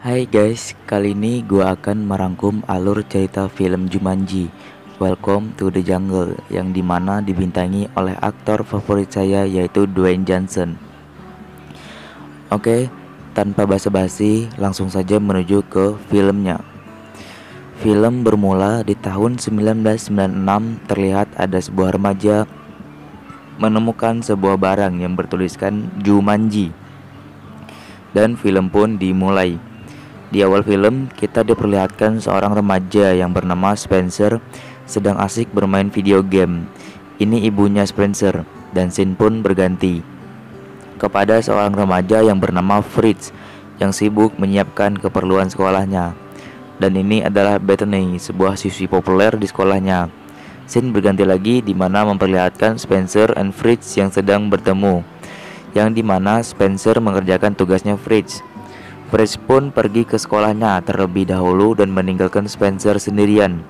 Hai guys, kali ini gua akan merangkum alur cerita film Jumanji Welcome to the Jungle yang dimana dibintangi oleh aktor favorit saya yaitu Dwayne Johnson. Oke, tanpa basa-basi langsung saja menuju ke filmnya. Film bermula di tahun 1996. Terlihat ada sebuah remaja menemukan sebuah barang yang bertuliskan Jumanji, dan film pun dimulai. Di awal film, kita diperlihatkan seorang remaja yang bernama Spencer sedang asik bermain video game. Ini ibunya Spencer, dan scene pun berganti kepada seorang remaja yang bernama Fritz yang sibuk menyiapkan keperluan sekolahnya. Dan ini adalah Bethany, sebuah siswi populer di sekolahnya. Scene berganti lagi di mana memperlihatkan Spencer and Fritz yang sedang bertemu, yang dimana Spencer mengerjakan tugasnya Fritz. Fritz pun pergi ke sekolahnya terlebih dahulu dan meninggalkan Spencer sendirian.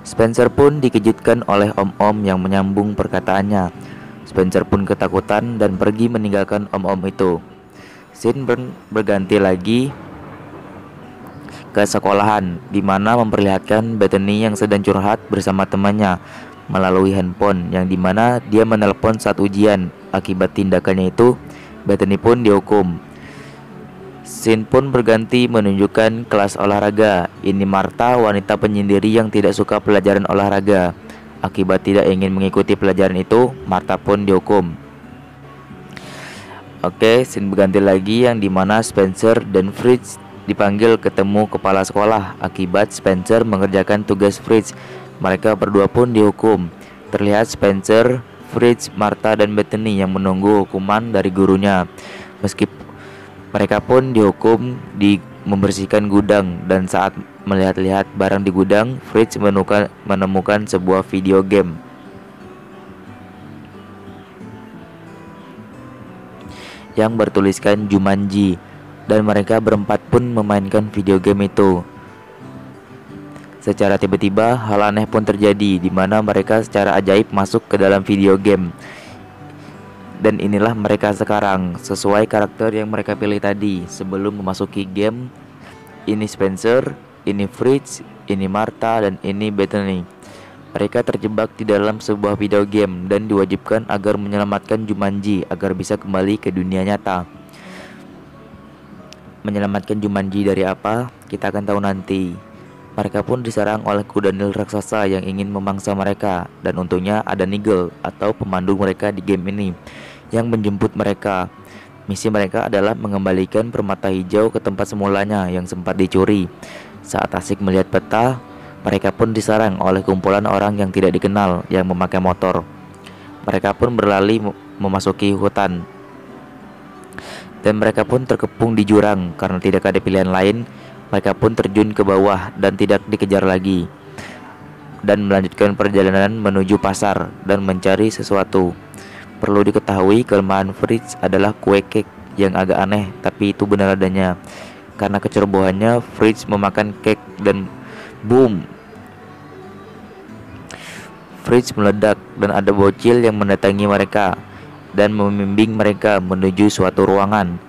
Spencer pun dikejutkan oleh om-om yang menyambung perkataannya. Spencer pun ketakutan dan pergi meninggalkan om-om itu. Scene berganti lagi ke sekolahan, di mana memperlihatkan Bethany yang sedang curhat bersama temannya melalui handphone, yang dimana dia menelpon saat ujian. Akibat tindakannya itu, Bethany pun dihukum. Scene pun berganti menunjukkan kelas olahraga. Ini Martha, wanita penyendiri yang tidak suka pelajaran olahraga. Akibat tidak ingin mengikuti pelajaran itu, Martha pun dihukum. Oke, scene berganti lagi yang dimana Spencer dan Fritz dipanggil ketemu kepala sekolah. Akibat Spencer mengerjakan tugas Fritz, mereka berdua pun dihukum. Terlihat Spencer, Fritz, Martha, dan Bethany yang menunggu hukuman dari gurunya. Meskipun mereka pun dihukum di membersihkan gudang, dan saat melihat-lihat barang di gudang, Fritz menemukan sebuah video game yang bertuliskan Jumanji, dan mereka berempat pun memainkan video game itu. Secara tiba-tiba hal aneh pun terjadi, di mana mereka secara ajaib masuk ke dalam video game. Dan inilah mereka sekarang, sesuai karakter yang mereka pilih tadi sebelum memasuki game. Ini Spencer, ini Fritz, ini Martha, dan ini Bethany. Mereka terjebak di dalam sebuah video game dan diwajibkan agar menyelamatkan Jumanji agar bisa kembali ke dunia nyata. Menyelamatkan Jumanji dari apa? Kita akan tahu nanti. Mereka pun diserang oleh kuda nil raksasa yang ingin memangsa mereka, dan untungnya ada Nigel atau pemandu mereka di game ini yang menjemput mereka. Misi mereka adalah mengembalikan permata hijau ke tempat semulanya yang sempat dicuri. Saat asik melihat peta, mereka pun diserang oleh kumpulan orang yang tidak dikenal yang memakai motor. Mereka pun berlari memasuki hutan, dan mereka pun terkepung di jurang karena tidak ada pilihan lain. Mereka pun terjun ke bawah dan tidak dikejar lagi, dan melanjutkan perjalanan menuju pasar dan mencari sesuatu. Perlu diketahui, kelemahan Fritz adalah kue cake yang agak aneh, tapi itu benar adanya. Karena kecerobohannya, Fritz memakan cake dan boom, Fritz meledak dan ada bocil yang mendatangi mereka dan membimbing mereka menuju suatu ruangan,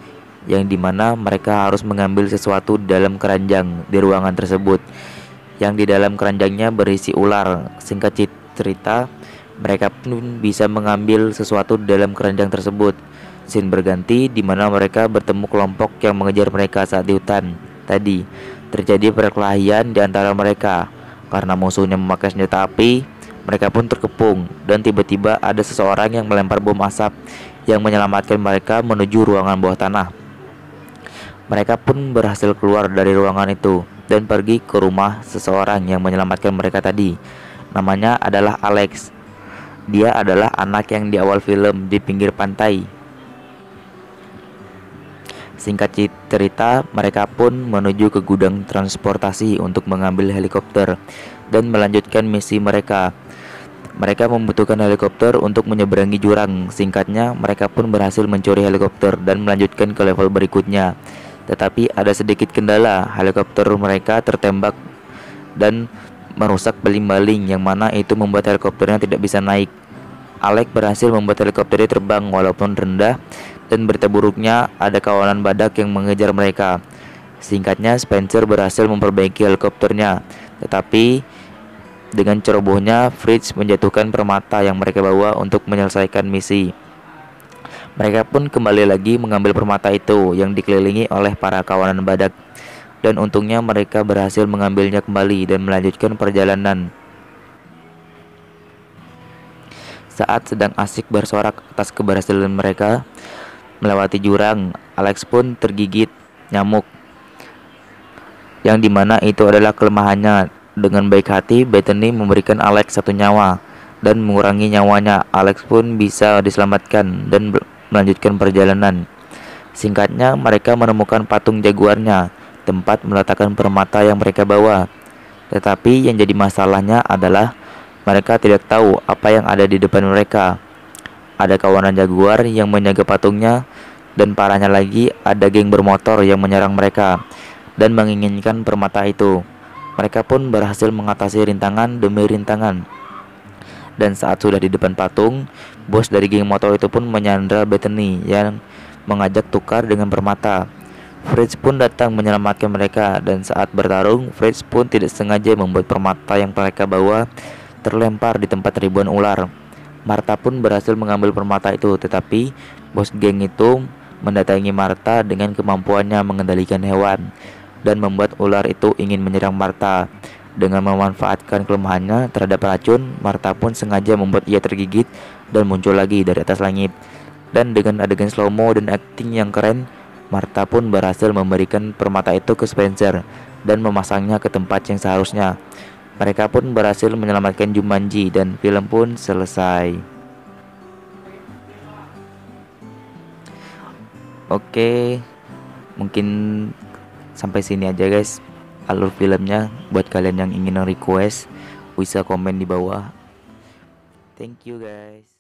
yang dimana mereka harus mengambil sesuatu di dalam keranjang di ruangan tersebut, yang di dalam keranjangnya berisi ular. Singkat cerita, mereka pun bisa mengambil sesuatu di dalam keranjang tersebut. Scene berganti di mana mereka bertemu kelompok yang mengejar mereka saat di hutan tadi. Terjadi perkelahian di antara mereka karena musuhnya memakai senjata api. Mereka pun terkepung, dan tiba-tiba ada seseorang yang melempar bom asap yang menyelamatkan mereka menuju ruangan bawah tanah. Mereka pun berhasil keluar dari ruangan itu dan pergi ke rumah seseorang yang menyelamatkan mereka tadi. Namanya adalah Alex. Dia adalah anak yang di awal film di pinggir pantai. Singkat cerita, mereka pun menuju ke gudang transportasi untuk mengambil helikopter dan melanjutkan misi mereka. Mereka membutuhkan helikopter untuk menyeberangi jurang. Singkatnya, mereka pun berhasil mencuri helikopter dan melanjutkan ke level berikutnya. Tetapi ada sedikit kendala, helikopter mereka tertembak dan merusak baling-baling, yang mana itu membuat helikopternya tidak bisa naik. Alex berhasil membuat helikopternya terbang walaupun rendah, dan berita buruknya ada kawanan badak yang mengejar mereka. Singkatnya, Spencer berhasil memperbaiki helikopternya, tetapi dengan cerobohnya Fritz menjatuhkan permata yang mereka bawa untuk menyelesaikan misi. Mereka pun kembali lagi mengambil permata itu yang dikelilingi oleh para kawanan badak. Dan untungnya mereka berhasil mengambilnya kembali dan melanjutkan perjalanan. Saat sedang asik bersorak atas keberhasilan mereka melewati jurang, Alex pun tergigit nyamuk, yang dimana itu adalah kelemahannya. Dengan baik hati, Bethany memberikan Alex satu nyawa dan mengurangi nyawanya. Alex pun bisa diselamatkan dan melanjutkan perjalanan. Singkatnya, mereka menemukan patung jaguarnya, tempat meletakkan permata yang mereka bawa. Tetapi yang jadi masalahnya adalah mereka tidak tahu apa yang ada di depan mereka. Ada kawanan jaguar yang menjaga patungnya, dan parahnya lagi ada geng bermotor yang menyerang mereka dan menginginkan permata itu. Mereka pun berhasil mengatasi rintangan demi rintangan. Dan saat sudah di depan patung, bos dari geng motor itu pun menyandra Bethany yang mengajak tukar dengan permata. Fritz pun datang menyelamatkan mereka, dan saat bertarung, Fritz pun tidak sengaja membuat permata yang mereka bawa terlempar di tempat ribuan ular. Martha pun berhasil mengambil permata itu, tetapi bos geng itu mendatangi Martha dengan kemampuannya mengendalikan hewan dan membuat ular itu ingin menyerang Martha. Dengan memanfaatkan kelemahannya terhadap racun, Martha pun sengaja membuat ia tergigit dan muncul lagi dari atas langit. Dan dengan adegan slow-mo dan acting yang keren, Martha pun berhasil memberikan permata itu ke Spencer dan memasangnya ke tempat yang seharusnya. Mereka pun berhasil menyelamatkan Jumanji dan film pun selesai. Oke, mungkin sampai sini aja guys alur filmnya. Buat kalian yang ingin request bisa komen di bawah. Thank you guys.